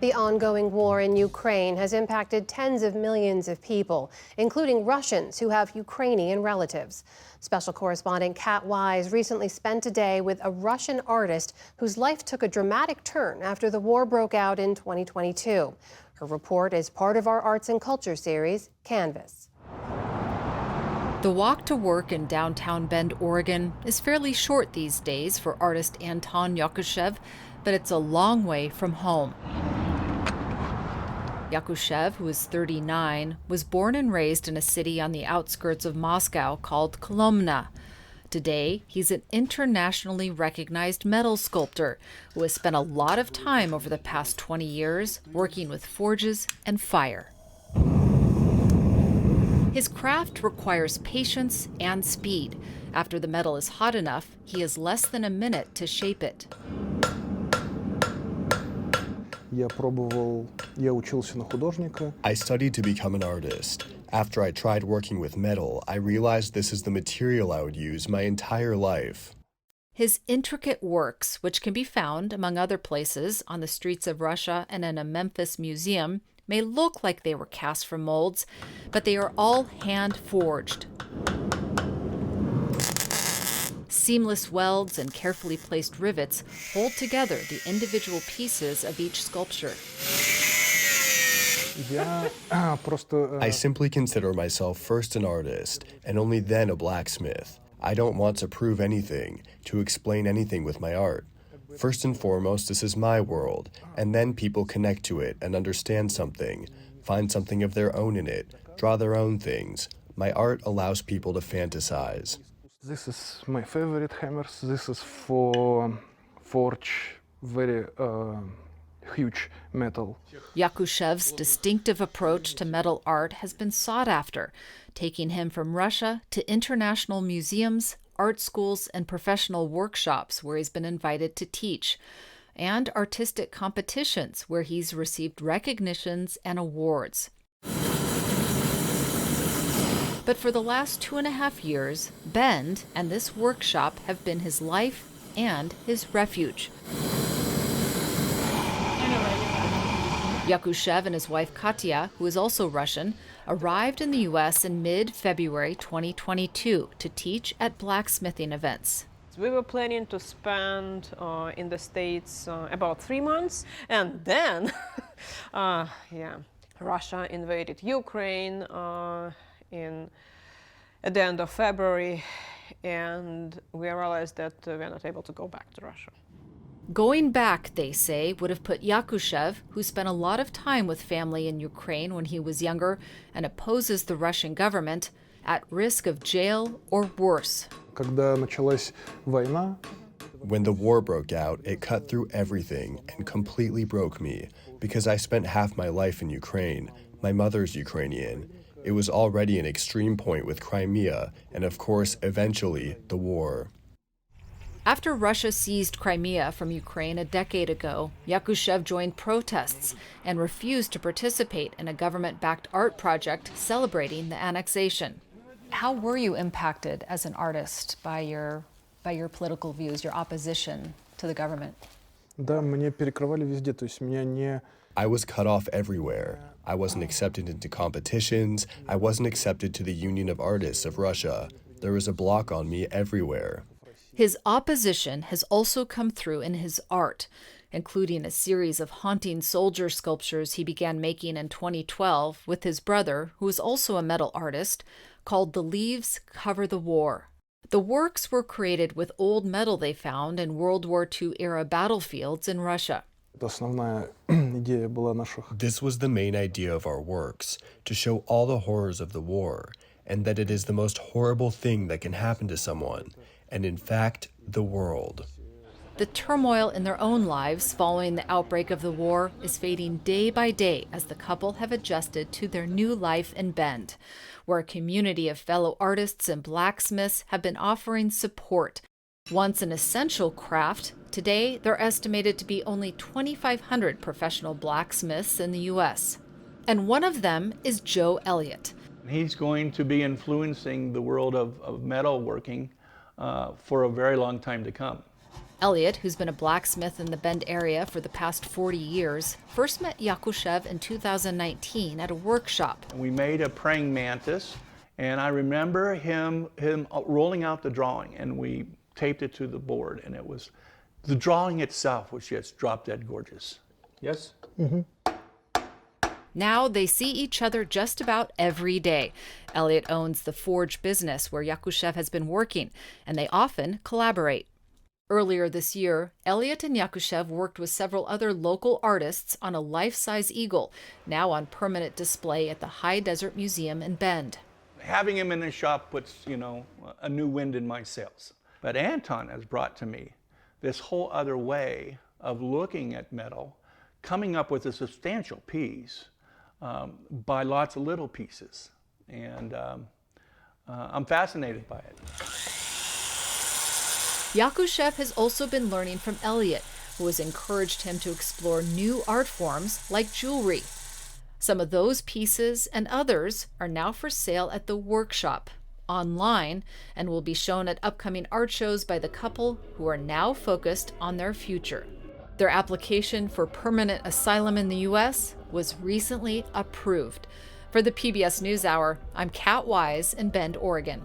The ongoing war in Ukraine has impacted tens of millions of people, including Russians who have Ukrainian relatives. Special correspondent Kat Wise recently spent a day with a Russian artist whose life took a dramatic turn after the war broke out in 2022. Her report is part of our Arts and Culture series, Canvas. The walk to work in downtown Bend, Oregon is fairly short these days for artist Anton Yakushev, but it's a long way from home. Yakushev, who is 39, was born and raised in a city on the outskirts of Moscow called Kolomna. Today, he's an internationally recognized metal sculptor who has spent a lot of time over the past 20 years working with forges and fire. His craft requires patience and speed. After the metal is hot enough, he has less than a minute to shape it. I studied to become an artist. After I tried working with metal, I realized this is the material I would use my entire life. His intricate works, which can be found, among other places, on the streets of Russia and in a Memphis museum, may look like they were cast from molds, but they are all hand-forged. Seamless welds and carefully placed rivets hold together the individual pieces of each sculpture. I simply consider myself first an artist, and only then a blacksmith. I don't want to prove anything, to explain anything with my art. First and foremost, this is my world, and then people connect to it and understand something, find something of their own in it, draw their own things. My art allows people to fantasize. This is my favorite hammers. This is for forge very huge metal. Yakushev's distinctive approach to metal art has been sought after, taking him from Russia to international museums, art schools, and professional workshops where he's been invited to teach, and artistic competitions where he's received recognitions and awards. But for the last 2.5 years, Bend and this workshop have been his life and his refuge. Yakushev and his wife Katya, who is also Russian, arrived in the U.S. in mid-February 2022 to teach at blacksmithing events. We were planning to spend in the States about 3 months, and then Russia invaded Ukraine at the end of February, and we realized that we're not able to go back to Russia. Going back, they say, would have put Yakushev, who spent a lot of time with family in Ukraine when he was younger and opposes the Russian government, at risk of jail or worse. When the war broke out, it cut through everything and completely broke me, because I spent half my life in Ukraine. My mother's Ukrainian. It was already an extreme point with Crimea, and of course, eventually, the war. After Russia seized Crimea from Ukraine a decade ago, Yakushev joined protests and refused to participate in a government-backed art project celebrating the annexation. How were you impacted as an artist by your political views, your opposition to the government? I was cut off everywhere. I wasn't accepted into competitions. I wasn't accepted to the Union of Artists of Russia. There was a block on me everywhere. His opposition has also come through in his art, including a series of haunting soldier sculptures he began making in 2012 with his brother, who is also a metal artist, called The Leaves Cover the War. The works were created with old metal they found in World War II-era battlefields in Russia. This was the main idea of our works, to show all the horrors of the war, and that it is the most horrible thing that can happen to someone, and in fact, the world. The turmoil in their own lives following the outbreak of the war is fading day by day as the couple have adjusted to their new life in Bend, where a community of fellow artists and blacksmiths have been offering support. Once an essential craft, today they're estimated to be only 2,500 professional blacksmiths in the U.S. And one of them is Joe Elliott. He's going to be influencing the world of metalworking for a very long time to come. Elliot, who's been a blacksmith in the Bend area for the past 40 years, first met Yakushev in 2019 at a workshop. We made a praying mantis, and I remember him rolling out the drawing, and we taped it to the board, and the drawing itself was just drop dead gorgeous. Yes? Now they see each other just about every day. Elliot owns the forge business where Yakushev has been working, and they often collaborate. Earlier this year, Elliot and Yakushev worked with several other local artists on a life-size eagle, now on permanent display at the High Desert Museum in Bend. Having him in the shop puts, a new wind in my sails. But Anton has brought to me this whole other way of looking at metal, coming up with a substantial piece by lots of little pieces. And I'm fascinated by it. Yakushev has also been learning from Elliot, who has encouraged him to explore new art forms like jewelry. Some of those pieces and others are now for sale at the workshop, online, and will be shown at upcoming art shows by the couple who are now focused on their future. Their application for permanent asylum in the U.S. was recently approved. For the PBS NewsHour, I'm Kat Wise in Bend, Oregon.